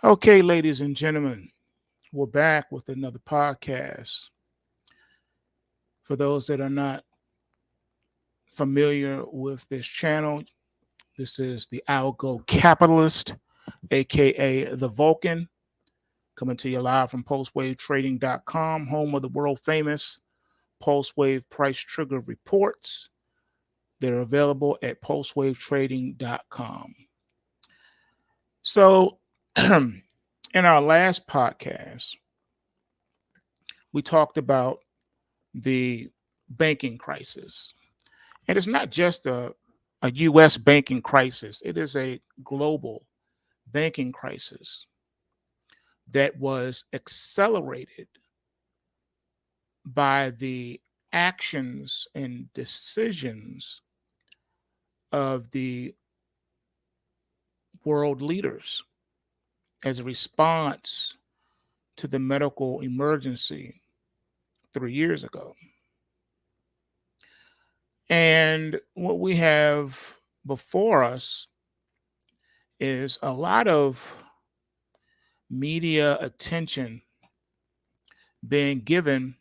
Okay, ladies and gentlemen, we're back with another podcast. For those that are not familiar with this channel, this is the Algo Capitalist, aka the Vulcan, coming to you live from postwavetrading.com, home of the world famous Pulsewave Price Trigger reports. They're available at postwavetrading.com. So, in our last podcast, we talked about the banking crisis. And it's not just a US banking crisis, it is a global banking crisis that was accelerated by the actions and decisions of the world leaders as a response to the medical emergency 3 years ago. And what we have before us is a lot of media attention being given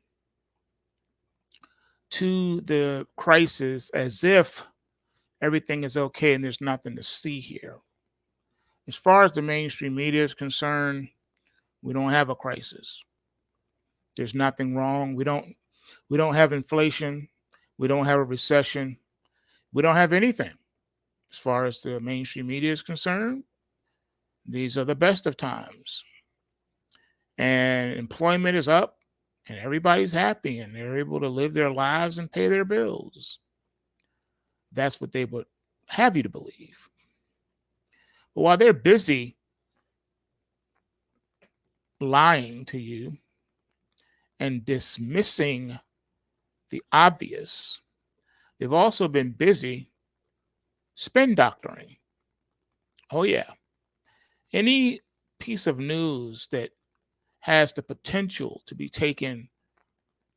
to the crisis as if everything is okay and there's nothing to see here. As far as the mainstream media is concerned, we don't have a crisis. There's nothing wrong. We don't have inflation. We don't have a recession. We don't have anything. As far as the mainstream media is concerned, these are the best of times. And employment is up and everybody's happy and they're able to live their lives and pay their bills. That's what they would have you to believe. But while they're busy lying to you and dismissing the obvious, they've also been busy spin doctoring. Oh, yeah. Any piece of news that has the potential to be taken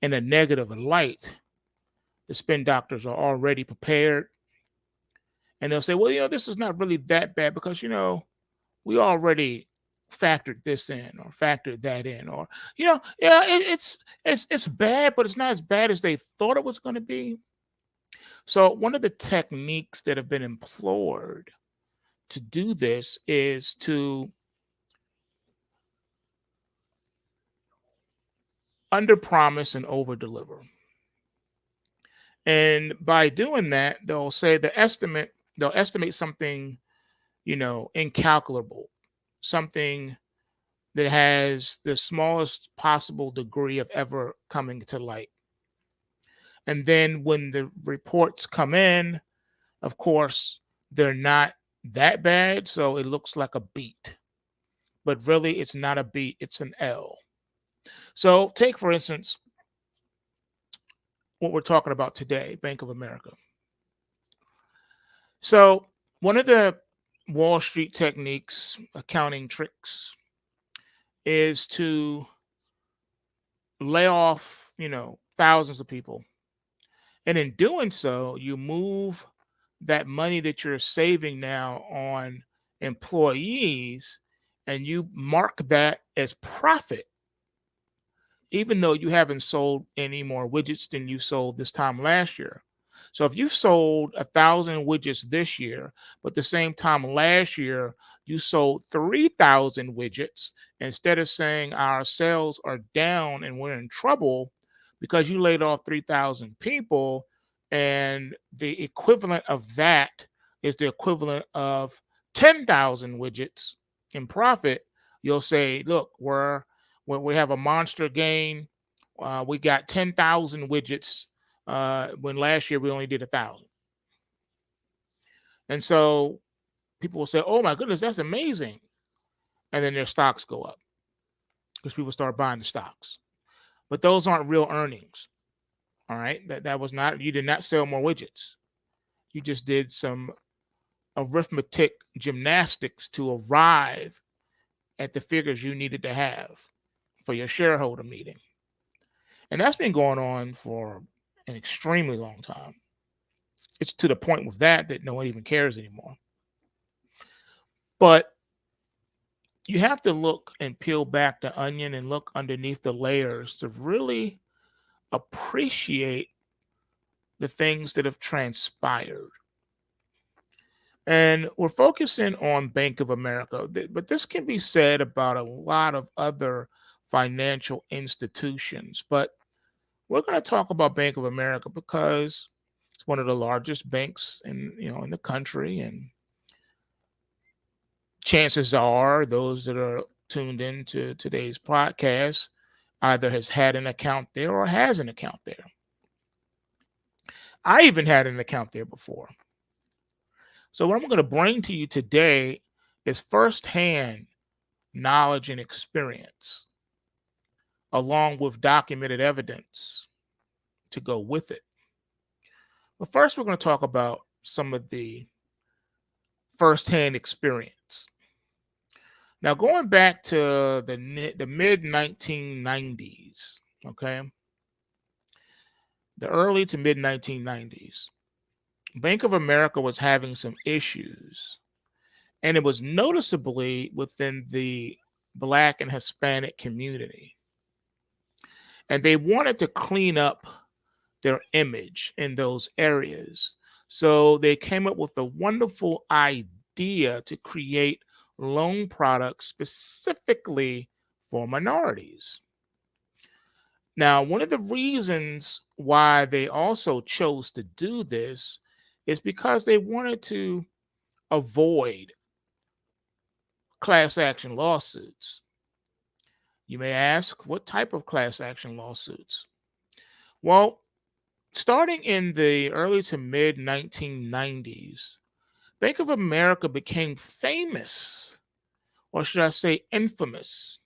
in a negative light, the spin doctors are already prepared. And they'll say, well, this is not really that bad because, we already factored this in or factored that in, or, yeah, it's bad, but it's not as bad as they thought it was going to be. So one of the techniques that have been employed to do this is to under promise and over deliver. And by doing that, they'll estimate something, incalculable, something that has the smallest possible degree of ever coming to light. And then when the reports come in, of course, they're not that bad. So it looks like a beat, but really it's not a beat, it's an L. So take, for instance, what we're talking about today, Bank of America. So one of the Wall Street techniques, accounting tricks, is to lay off, thousands of people. And in doing so, you move that money that you're saving now on employees and you mark that as profit, even though you haven't sold any more widgets than you sold this time last year. So if you've sold 1,000 widgets this year, but the same time last year you sold 3,000 widgets, instead of saying our sales are down and we're in trouble because you laid off 3,000 people, and the equivalent of that is the equivalent of 10,000 widgets in profit, you'll say, look, we have a monster gain. We got 10,000 widgets when last year we only did 1,000. And so people will say, oh my goodness, that's amazing. And then their stocks go up because people start buying the stocks. But those aren't real earnings. All right. That was not, you did not sell more widgets. You just did some arithmetic gymnastics to arrive at the figures you needed to have for your shareholder meeting. And that's been going on for an extremely long time. It's to the point with that no one even cares anymore. But you have to look and peel back the onion and look underneath the layers to really appreciate the things that have transpired. And we're focusing on Bank of America, but this can be said about a lot of other financial institutions. But we're going to talk about Bank of America because it's one of the largest banks in the country, and chances are those that are tuned into today's podcast either has had an account there or has an account there. I even had an account there before. So what I'm going to bring to you today is firsthand knowledge and experience, along with documented evidence to go with it. But first, we're going to talk about some of the firsthand experience. Now, going back to the mid 1990s, okay, the early to mid 1990s, Bank of America was having some issues, and it was noticeably within the Black and Hispanic community. And they wanted to clean up their image in those areas. So they came up with a wonderful idea to create loan products specifically for minorities. Now, one of the reasons why they also chose to do this is because they wanted to avoid class action lawsuits. You may ask, what type of class action lawsuits? Well, starting in the early to mid 1990s, Bank of America became famous, or should I say infamous.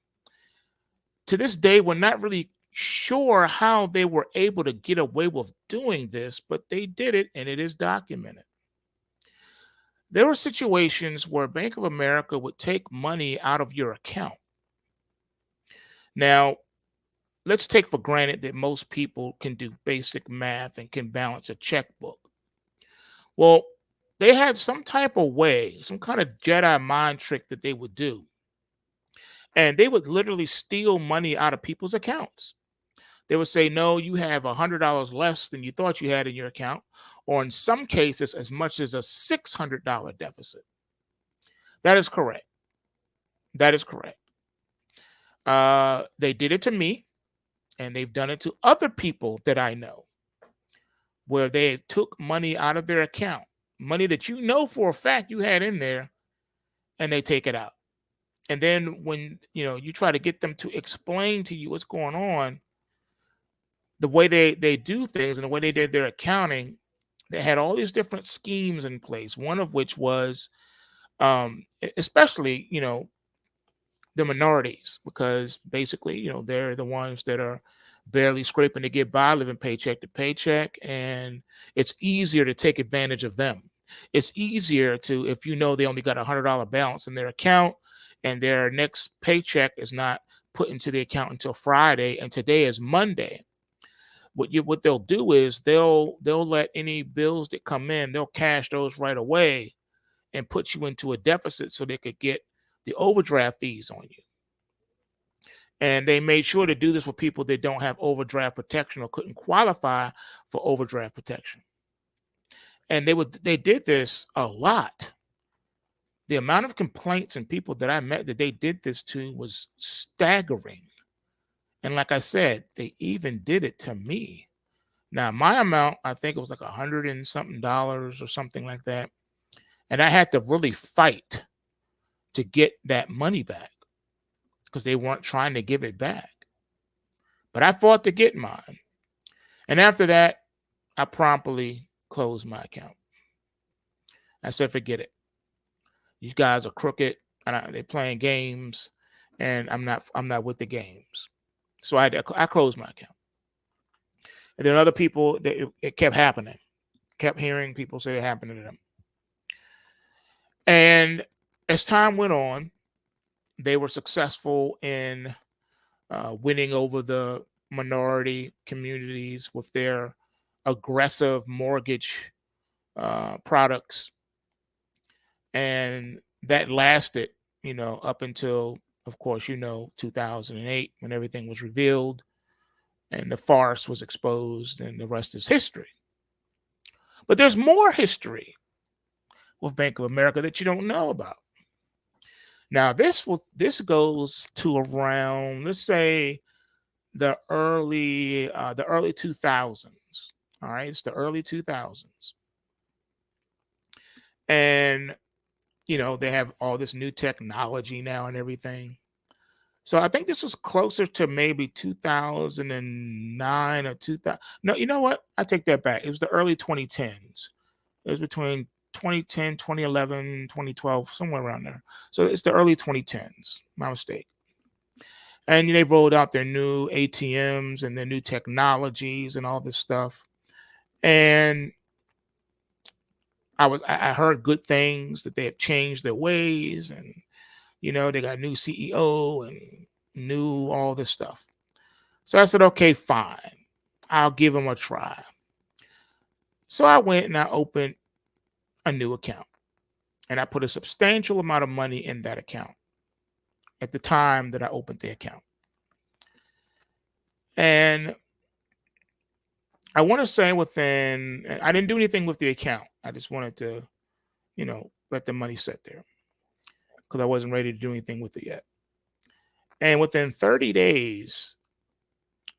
To this day, we're not really sure how they were able to get away with doing this, but they did it, and it is documented. There were situations where Bank of America would take money out of your account. Now, let's take for granted that most people can do basic math and can balance a checkbook. Well, they had some type of way, some kind of Jedi mind trick that they would do. And they would literally steal money out of people's accounts. They would say, no, you have $100 less than you thought you had in your account, or in some cases, as much as a $600 deficit. That is correct. That is correct. They did it to me, and they've done it to other people that I know, where they took money out of their account, money that you know for a fact you had in there, and they take it out. And then when you try to get them to explain to you what's going on, the way they do things and the way they did their accounting, they had all these different schemes in place. One of which was, especially the minorities, because basically they're the ones that are barely scraping to get by, living paycheck to paycheck, and it's easier to take advantage of them. It's easier to, if they only got $100 balance in their account and their next paycheck is not put into the account until Friday, and today is Monday. What they'll do is they'll let any bills that come in, they'll cash those right away and put you into a deficit so they could get the overdraft fees on you. And they made sure to do this with people that don't have overdraft protection or couldn't qualify for overdraft protection. And they did this a lot. The amount of complaints and people that I met that they did this to was staggering. And like I said, they even did it to me. Now, my amount, I think it was like $100 and something or something like that. And I had to really fight to get that money back because they weren't trying to give it back. But I fought to get mine. And after that, I promptly closed my account. I said, forget it. These guys are crooked and they're playing games, and I'm not with the games. So I closed my account. And then other people, it kept happening. Kept hearing people say it happened to them. And as time went on, they were successful in winning over the minority communities with their aggressive mortgage products. And that lasted up until, of course, 2008, when everything was revealed and the farce was exposed, and the rest is history. But there's more history with Bank of America that you don't know about. Now, this goes to around, let's say, the early 2000s. All right, it's the early 2000s, and they have all this new technology now and everything. So I think this was closer to maybe 2009 or 2000. No, you know what? I take that back. It was the early 2010s. It was between 2010, 2011, 2012, somewhere around there. So it's the early 2010s. My mistake. And they rolled out their new ATMs and their new technologies and all this stuff. And I heard good things, that they have changed their ways, and they got a new CEO and new all this stuff. So I said, okay, fine, I'll give them a try. So I went and I opened a new account, and I put a substantial amount of money in that account at the time that I opened the account. And I want to say I didn't do anything with the account. I just wanted to, let the money sit there because I wasn't ready to do anything with it yet. And within 30 days,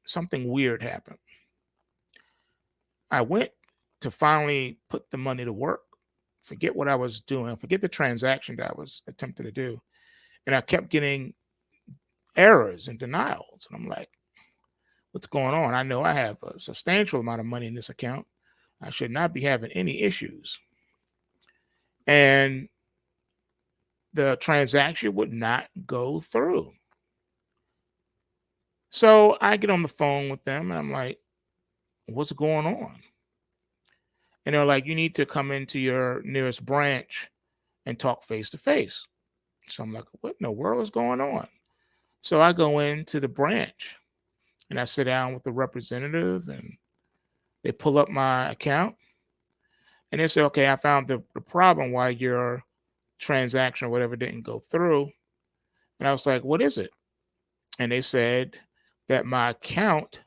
something weird happened. I went to finally put the money to work, forget what I was doing, forget the transaction that I was attempting to do. And I kept getting errors and denials. And I'm like, what's going on? I know I have a substantial amount of money in this account. I should not be having any issues. And the transaction would not go through. So I get on the phone with them and I'm like, what's going on? And they're like, you need to come into your nearest branch and talk face to face. So I'm like, what in the world is going on? So I go into the branch and I sit down with the representative, and they pull up my account and they say, okay, I found the problem why your transaction or whatever didn't go through. And I was like, what is it? And they said that my account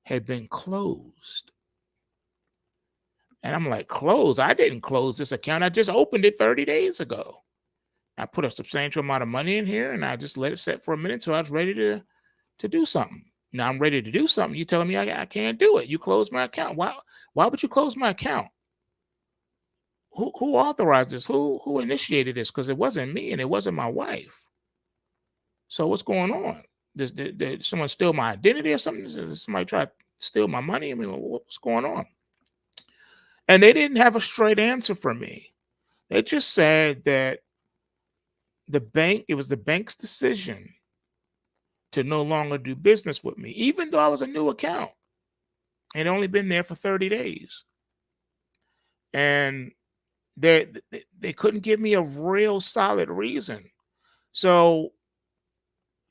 had been closed. And I'm like, closed? I didn't close this account. I just opened it 30 days ago. I put a substantial amount of money in here and I just let it sit for a minute until I was ready to do something. Now I'm ready to do something. You're telling me I can't do it. You closed my account. Why would you close my account? Who authorized this? Who initiated this? Because it wasn't me and it wasn't my wife. So what's going on? Did someone steal my identity or something? Did somebody try to steal my money? I mean, what's going on? And they didn't have a straight answer for me. They just said that it was the bank's decision to no longer do business with me, even though I was a new account and only been there for 30 days. And they couldn't give me a real solid reason. So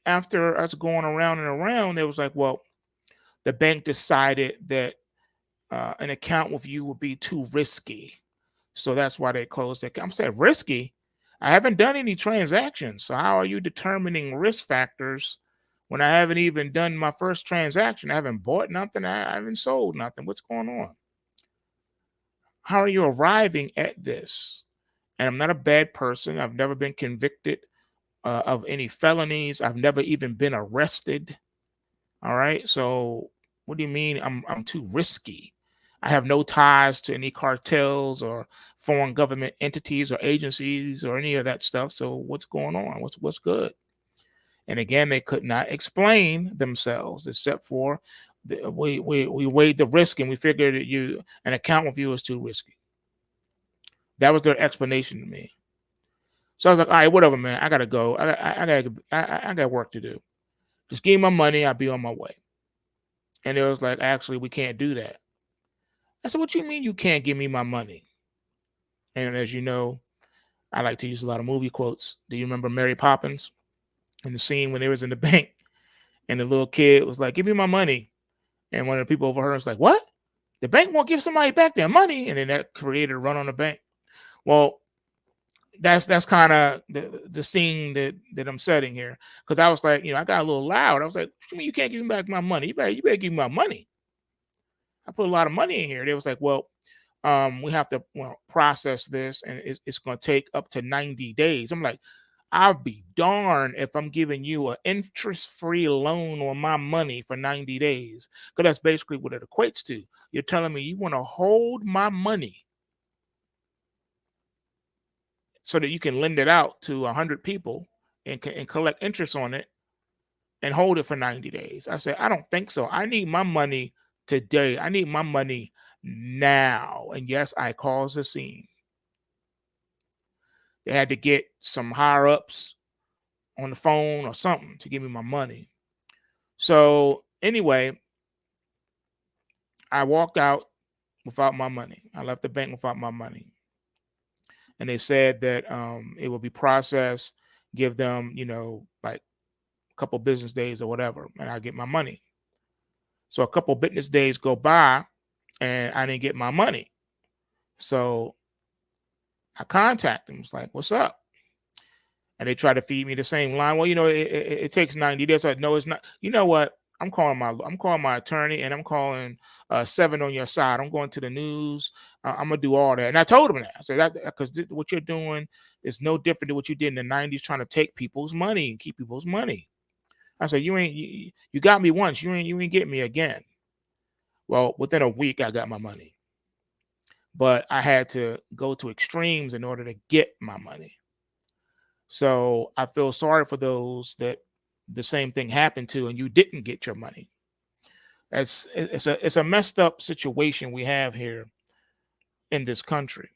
after us going around and around, they was like, well, the bank decided that an account with you would be too risky. So that's why they closed the account. I'm saying, risky? I haven't done any transactions. So how are you determining risk factors when I haven't even done my first transaction? I haven't bought nothing. I haven't sold nothing. What's going on? How are you arriving at this? And I'm not a bad person. I've never been convicted of any felonies. I've never even been arrested. All right. So what do you mean I'm too risky? I have no ties to any cartels or foreign government entities or agencies or any of that stuff. So what's going on? What's good? And again, they could not explain themselves except for we weighed the risk and we figured that an account with you is too risky. That was their explanation to me. So I was like, all right, whatever, man. I gotta go. I got work to do. Just give me my money. I'll be on my way. And it was like, actually, we can't do that. I said, what you mean you can't give me my money? And as you know, I like to use a lot of movie quotes. Do you remember Mary Poppins in the scene when they was in the bank and the little kid was like, give me my money? And one of the people overheard was like, what? The bank won't give somebody back their money? And then that created a run on the bank. Well, that's kind of the scene that I'm setting here. Because I was like, I got a little loud. I was like, "What you mean you can't give me back my money? You better give me my money. I put a lot of money in here." They was like, "Well, we have to process this, and it's going to take up to 90 days." I'm like, I'll be darned if I'm giving you an interest-free loan on my money for 90 days. Because that's basically what it equates to. You're telling me you want to hold my money so that you can lend it out to 100 people and collect interest on it and hold it for 90 days. I said, I don't think so. I need my money today. I need my money now. And yes, I caused a scene. They had to get some higher ups on the phone or something to give me my money. So anyway, I walked out without my money. I left the bank without my money. And they said that it will be processed, give them, like a couple business days or whatever, and I get my money. So a couple business days go by and I didn't get my money. So I contacted them. It's like, what's up? And they try to feed me the same line. Well, it takes 90 days. I said, no, it's not. You know what? I'm calling my attorney, and I'm calling 7 on your side. I'm going to the news. I'm gonna do all that. And I told him that. I said that because what you're doing is no different than what you did in the 90s, trying to take people's money and keep people's money. I said, you got me once. You ain't get me again. Well, within a week, I got my money, but I had to go to extremes in order to get my money. So I feel sorry for those that the same thing happened to and you didn't get your money. It's a messed up situation we have here in this country.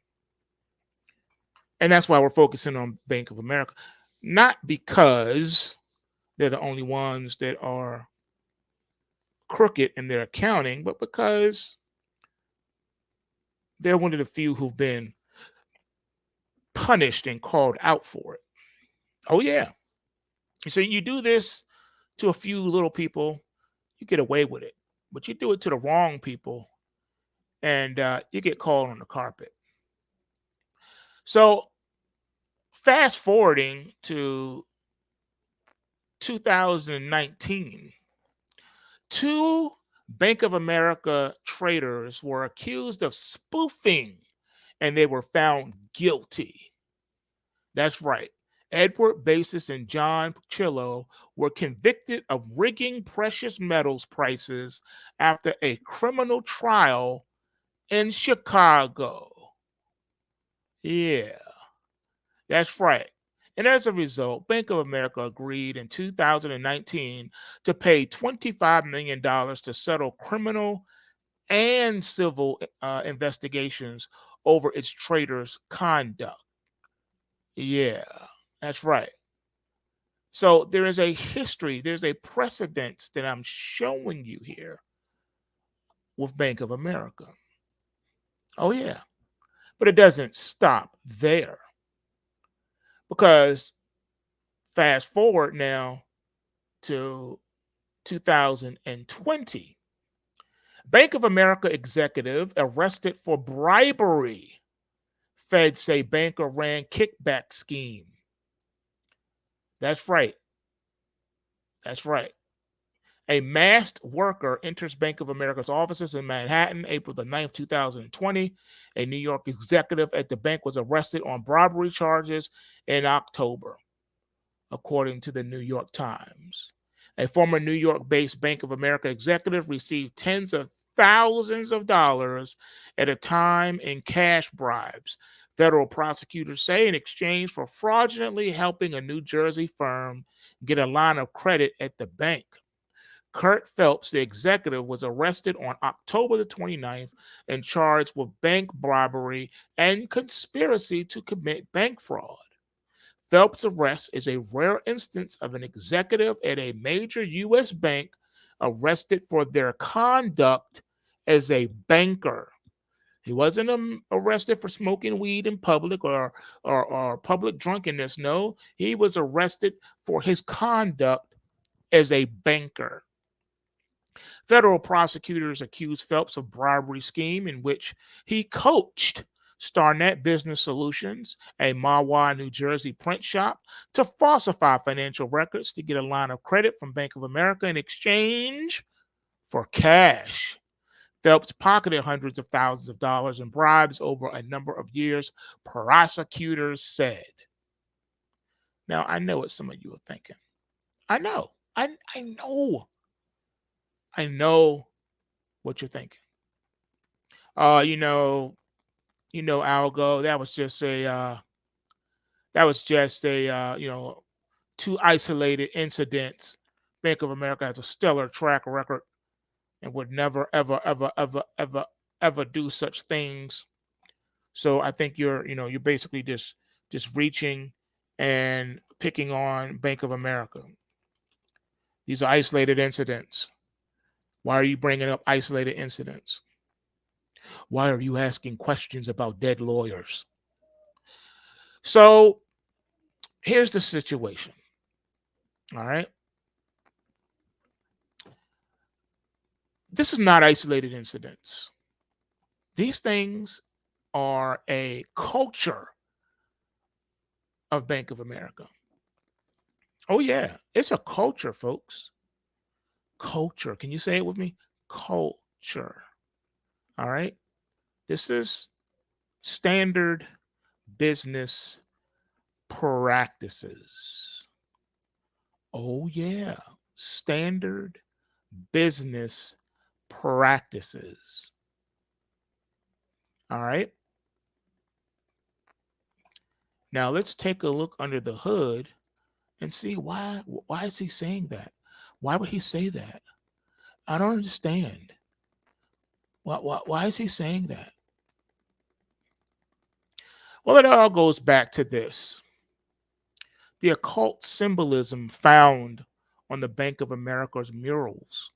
And that's why we're focusing on Bank of America. Not because they're the only ones that are crooked in their accounting, but because they're one of the few who've been punished and called out for it. Oh yeah. So you do this to a few little people, you get away with it. But you do it to the wrong people, and you get called on the carpet. So fast forwarding to 2019, two Bank of America traders were accused of spoofing, and they were found guilty. That's right. Edward Basis and John Pachillo were convicted of rigging precious metals prices after a criminal trial in Chicago. Yeah, that's right. And as a result, Bank of America agreed in 2019 to pay $25 million to settle criminal and civil investigations over its traders' conduct. Yeah, that's right. So there is a history, there's a precedence that I'm showing you here with Bank of America. Oh, yeah. But it doesn't stop there because fast forward now to 2020. Bank of America executive arrested for bribery. Feds say banker ran kickback scheme. That's right. That's right. A masked worker enters Bank of America's offices in Manhattan, April the 9th, 2020. A New York executive at the bank was arrested on bribery charges in October, according to the New York Times. A former New York-based Bank of America executive received tens of thousands of dollars at a time in cash bribes, federal prosecutors say, in exchange for fraudulently helping a New Jersey firm get a line of credit at the bank. Kurt Phelps, the executive, was arrested on October the 29th and charged with bank bribery and conspiracy to commit bank fraud. Phelps' arrest is a rare instance of an executive at a major U.S. bank arrested for their conduct as a banker. He wasn't arrested for smoking weed in public or public drunkenness. No, he was arrested for his conduct as a banker. Federal prosecutors accused Phelps of bribery scheme in which he coached Starnet Business Solutions, a Mahwah, New Jersey print shop, to falsify financial records to get a line of credit from Bank of America in exchange for cash. Phelps pocketed hundreds of thousands of dollars in bribes over a number of years, prosecutors said. Now, I know what some of you are thinking. I know. I know. I know what you're thinking. Uh, you know, Algo, that was just a two isolated incidents. Bank of America has a stellar track record and would never, ever, ever, ever, ever, ever do such things. So I think you're basically just reaching and picking on Bank of America. These are isolated incidents. Why are you bringing up isolated incidents? Why are you asking questions about dead lawyers? So here's the situation. All right. This is not isolated incidents. These things are a culture of Bank of America. Oh, yeah. It's a culture, folks. Culture. Can you say it with me? Culture. All right. This is standard business practices. Oh, yeah. Standard business practices. All right. Now let's take a look under the hood and see why is he saying that? Why would he say that? I don't understand. Why is he saying that? Well, it all goes back to this. The occult symbolism found on the Bank of America's murals.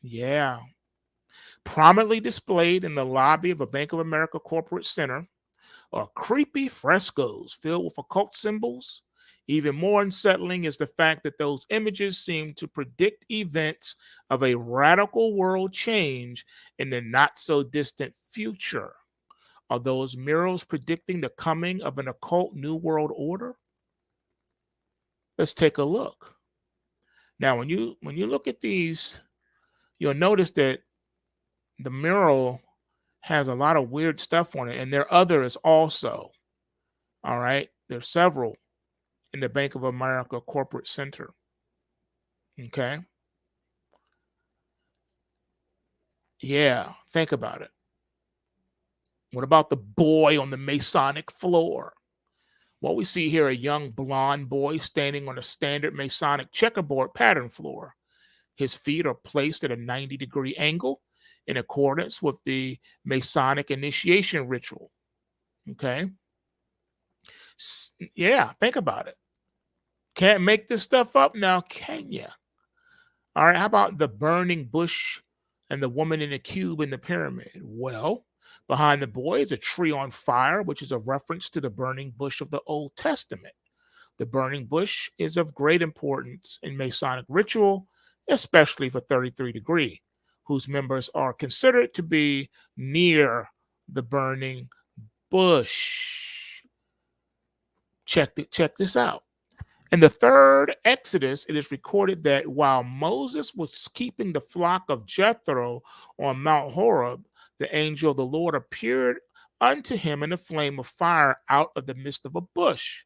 Yeah. Prominently displayed in the lobby of a Bank of America corporate center are creepy frescoes filled with occult symbols. Even more unsettling is the fact that those images seem to predict events of a radical world change in the not so distant future. Are those murals predicting the coming of an occult new world order? Let's take a look. Now, when you look at these, you'll notice that the mural has a lot of weird stuff on it, and there are others also. All right, there's several in the Bank of America corporate center. Okay, yeah, think about it. What about the boy on the Masonic floor? What we see here, a young blonde boy standing on a standard Masonic checkerboard pattern floor. His feet are placed at a 90-degree angle in accordance with the Masonic initiation ritual. Okay. Yeah, think about it. Can't make this stuff up now, can you? All right, how about the burning bush and the woman in the cube in the pyramid? Well, behind the boy is a tree on fire, which is a reference to the burning bush of the Old Testament. The burning bush is of great importance in Masonic ritual, especially for 33 degree, whose members are considered to be near the burning bush. Check this out. In the third Exodus, it is recorded that while Moses was keeping the flock of Jethro on Mount Horeb, the angel of the Lord appeared unto him in a flame of fire out of the midst of a bush,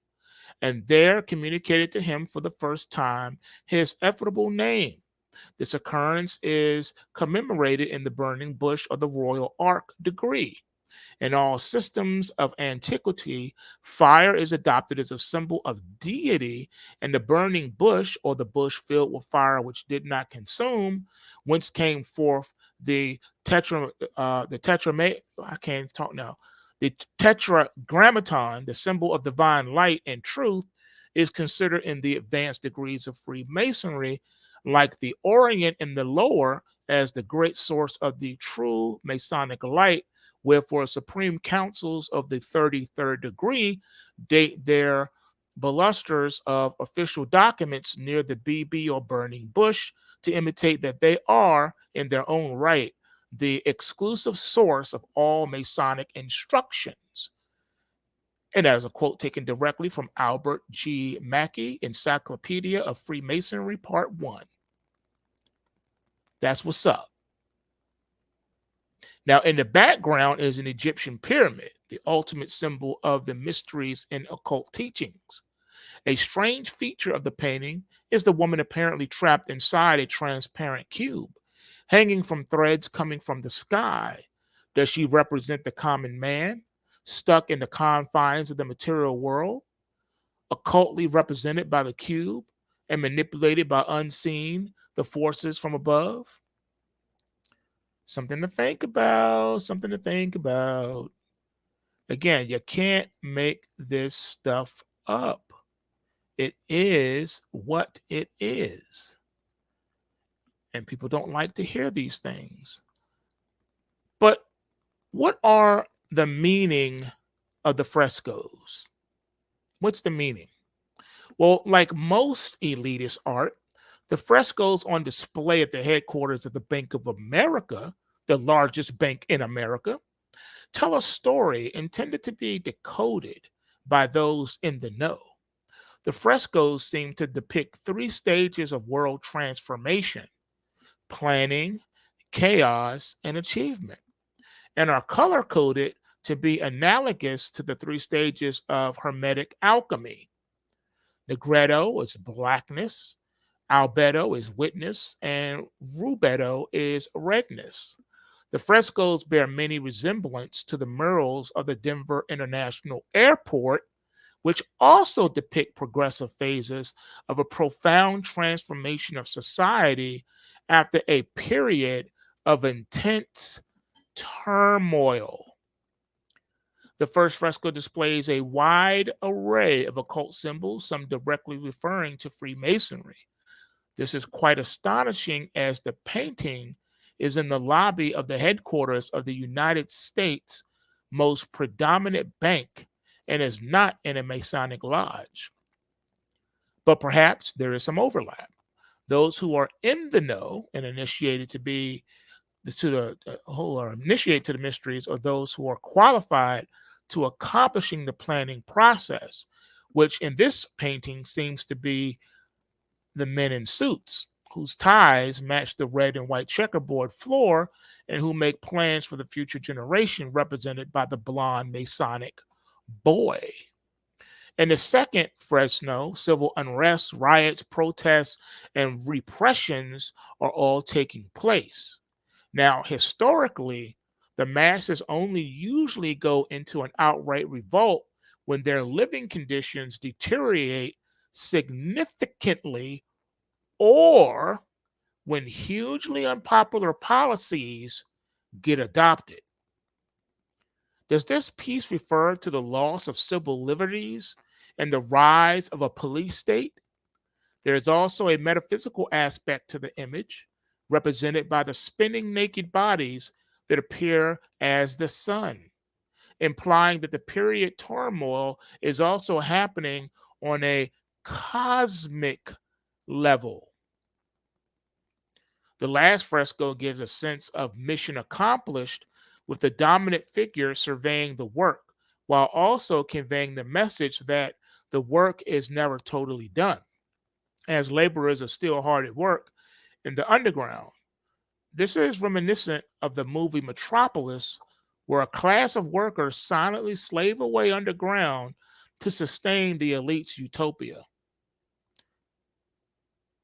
and there communicated to him for the first time his effable name. This occurrence is commemorated in the burning bush of the Royal Ark degree. In all systems of antiquity, fire is adopted as a symbol of deity, and the burning bush, or the bush filled with fire which did not consume, whence came forth the I can't talk now. The tetragrammaton, the symbol of divine light and truth, is considered in the advanced degrees of Freemasonry, like the Orient in the lower, as the great source of the true Masonic light. Wherefore, supreme councils of the 33rd degree date their balusters of official documents near the BB or burning bush to imitate that they are, in their own right, the exclusive source of all Masonic instructions. And that is a quote taken directly from Albert G. Mackey, Encyclopedia of Freemasonry, Part 1. That's what's up. Now, in the background is an Egyptian pyramid, the ultimate symbol of the mysteries in occult teachings. A strange feature of the painting is the woman apparently trapped inside a transparent cube, hanging from threads coming from the sky. Does she represent the common man, stuck in the confines of the material world, occultly represented by the cube and manipulated by unseen the forces from above? Something to think about, something to think about. Again, you can't make this stuff up. It is what it is. And people don't like to hear these things. But what are the meaning of the frescoes? What's the meaning? Well, like most elitist art, the frescoes on display at the headquarters of the Bank of America, the largest bank in America, tell a story intended to be decoded by those in the know. The frescoes seem to depict three stages of world transformation: planning, chaos, and achievement, and are color coded to be analogous to the three stages of Hermetic alchemy. Negretto is blackness, albedo is witness, and rubetto is redness. The frescoes bear many resemblance to the murals of the Denver International Airport, which also depict progressive phases of a profound transformation of society after a period of intense turmoil. The first fresco displays a wide array of occult symbols, some directly referring to Freemasonry. This is quite astonishing, as the painting is in the lobby of the headquarters of the United States' most predominant bank and is not in a Masonic lodge. But perhaps there is some overlap. Those who are in the know and initiated to be to the who are initiated to the mysteries, or those who are qualified to accomplishing the planning process, which in this painting seems to be the men in suits whose ties match the red and white checkerboard floor and who make plans for the future generation, represented by the blonde Masonic boy. In the second fresco, civil unrest, riots, protests, and repressions are all taking place. Now, historically, the masses only usually go into an outright revolt when their living conditions deteriorate significantly or when hugely unpopular policies get adopted. Does this piece refer to the loss of civil liberties and the rise of a police state? There is also a metaphysical aspect to the image, represented by the spinning naked bodies that appear as the sun, implying that the period turmoil is also happening on a cosmic level. The last fresco gives a sense of mission accomplished, with the dominant figure surveying the work, while also conveying the message that the work is never totally done, as laborers are still hard at work in the underground. This is reminiscent of the movie Metropolis, where a class of workers silently slave away underground to sustain the elite's utopia.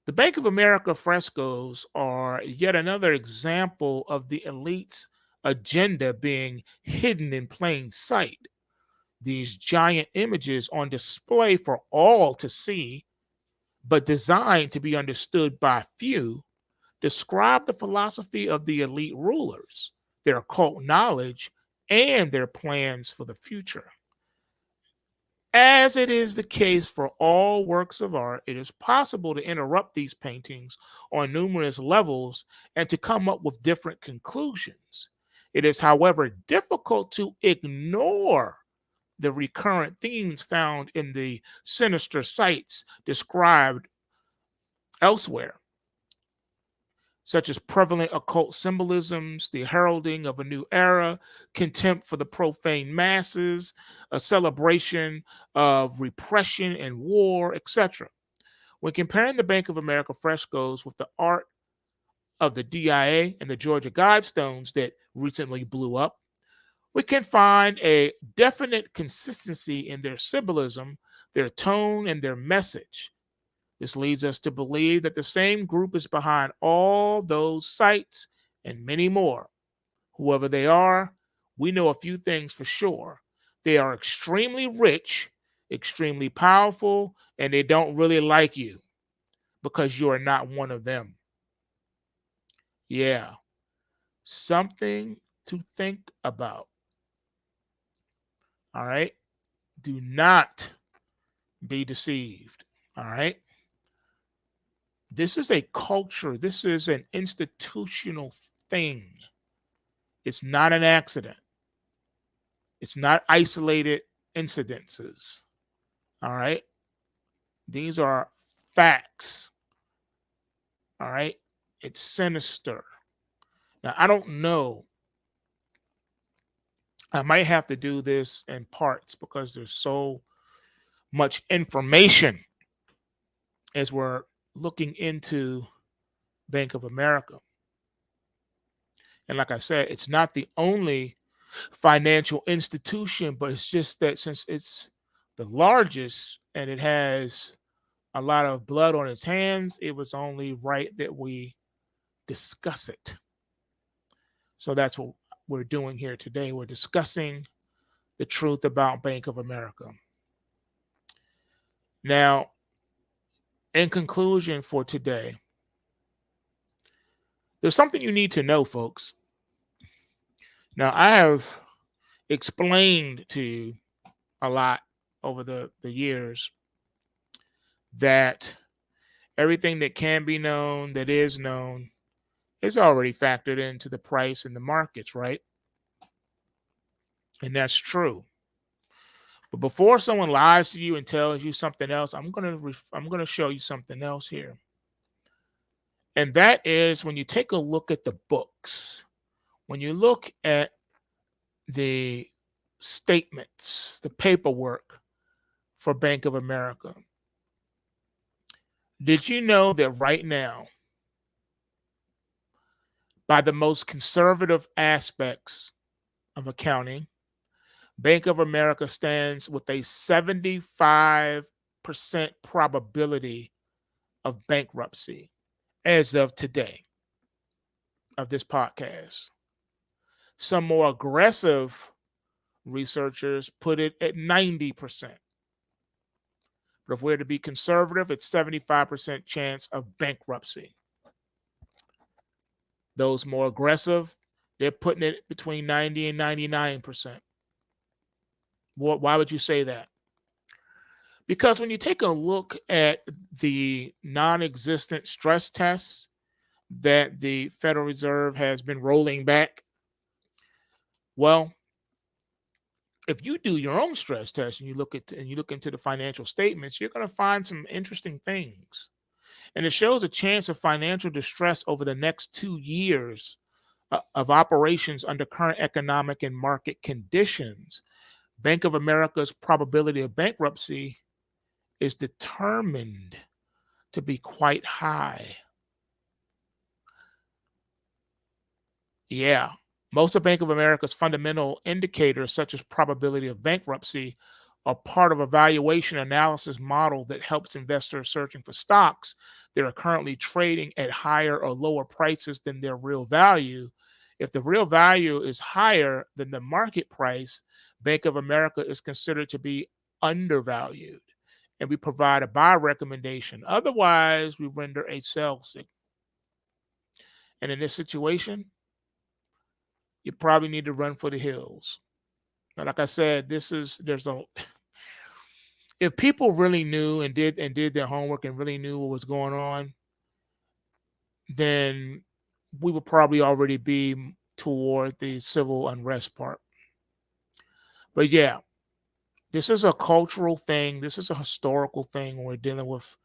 The Bank of America frescoes are yet another example of the elite's agenda being hidden in plain sight. These giant images on display for all to see, but designed to be understood by few, describe the philosophy of the elite rulers, their occult knowledge, and their plans for the future. As it is the case for all works of art, it is possible to interrupt these paintings on numerous levels and to come up with different conclusions. It is, however, difficult to ignore the recurrent themes found in the sinister sites described elsewhere. such as prevalent occult symbolisms, the heralding of a new era, contempt for the profane masses, a celebration of repression and war, etc. When comparing the Bank of America frescoes with the art of the DIA and the Georgia Guidestones that recently blew up, we can find a definite consistency in their symbolism, their tone, and their message. This leads us to believe that the same group is behind all those sites and many more. Whoever they are, we know a few things for sure. They are extremely rich, extremely powerful, and they don't really like you because you are not one of them. Yeah, something to think about. All right. Do not be deceived. All right. This is a culture, this is an institutional thing. It's not an accident, it's not isolated incidences. All right. These are facts. All right. It's sinister. Now, I don't know. I might have to do this in parts because there's so much information as we're looking into Bank of America. And like I said, it's not the only financial institution, but it's just that since it's the largest and it has a lot of blood on its hands, it was only right that we discuss it. So that's what we're doing here today. We're discussing the truth about Bank of America. Now, in conclusion for today, there's something you need to know, folks. Now, I have explained to you a lot over the years that everything that can be known, that is known, is already factored into the price in the markets, right? And that's true. But before someone lies to you and tells you something else, I'm gonna show you something else here. And that is when you take a look at the books, when you look at the statements, the paperwork for Bank of America. Did you know that right now, by the most conservative aspects of accounting, Bank of America stands with a 75% probability of bankruptcy as of today of this podcast. Some more aggressive researchers put it at 90%. But if we're to be conservative, it's 75% chance of bankruptcy. Those more aggressive, they're putting it between 90 and 99%. Why would you say that? Because when you take a look at the non-existent stress tests that the Federal Reserve has been rolling back, well, if you do your own stress test and you look into the financial statements, you're going to find some interesting things. And it shows a chance of financial distress over the next 2 years of operations under current economic and market conditions. Bank of America's probability of bankruptcy is determined to be quite high. Yeah. Most of Bank of America's fundamental indicators, such as probability of bankruptcy, are part of a valuation analysis model that helps investors searching for stocks that are currently trading at higher or lower prices than their real value. If the real value is higher than the market price, Bank of America is considered to be undervalued, and we provide a buy recommendation. Otherwise, we render a sell signal. And in this situation, you probably need to run for the hills. Now, like I said, if people really knew and did their homework and really knew what was going on, then we would probably already be toward the civil unrest part. But yeah, this is a cultural thing. This is a historical thing when we're dealing with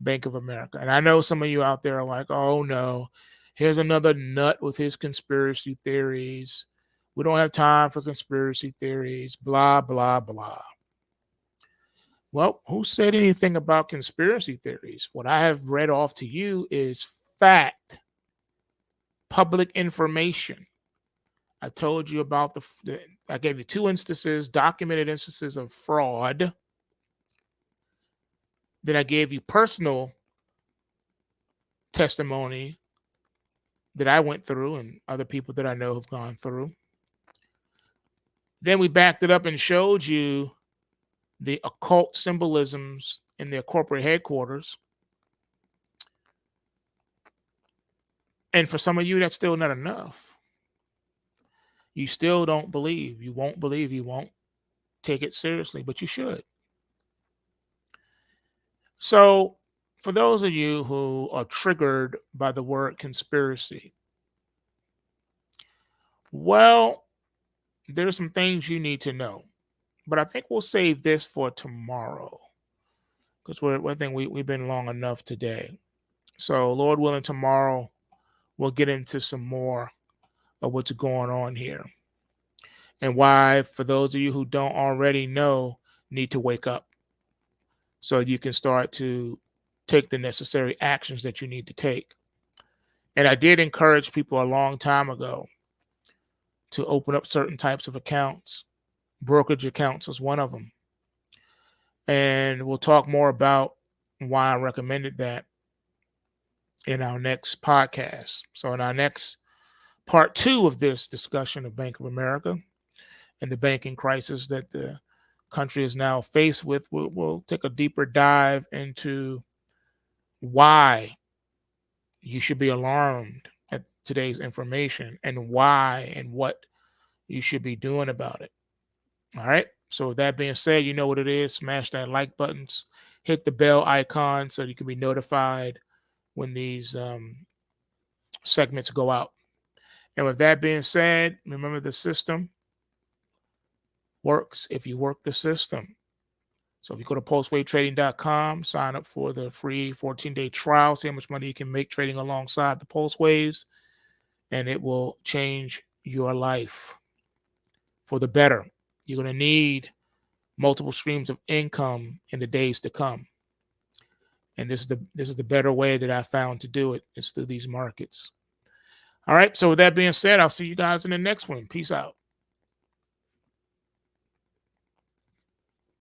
Bank of America. And I know some of you out there are like, oh no, Here's another nut with his conspiracy theories. We don't have time for conspiracy theories, blah, blah, blah. Well, who said anything about conspiracy theories? What I have read off to you is fact, public information. I told you about I gave you two instances, documented instances of fraud. Then I gave you personal testimony that I went through and other people that I know have gone through. Then we backed it up and showed you the occult symbolisms in their corporate headquarters. And for some of you, that's still not enough. You still don't believe. You won't believe. You won't take it seriously, but you should. So, for those of you who are triggered by the word conspiracy, well, there's some things you need to know. But I think we'll save this for tomorrow because I think we've been long enough today. So, Lord willing, tomorrow we'll get into some more of what's going on here and why, for those of you who don't already know, need to wake up so you can start to take the necessary actions that you need to take. And I did encourage people a long time ago to open up certain types of accounts. Brokerage accounts is one of them. And we'll talk more about why I recommended that in our next podcast. So in our next part 2 of this discussion of Bank of America and the banking crisis that the country is now faced with, we'll take a deeper dive into why you should be alarmed at today's information and why and what you should be doing about it. All right. So with that being said, you know what it is. Smash that like buttons, hit the bell icon so you can be notified when these segments go out. And with that being said, remember the system works if you work the system. So if you go to pulsewavetrading.com, sign up for the free 14-day trial, see how much money you can make trading alongside the pulse waves, and it will change your life for the better. You're going to need multiple streams of income in the days to come. And this is the better way that I found to do it, is through these markets. All right. So with that being said, I'll see you guys in the next one. Peace out.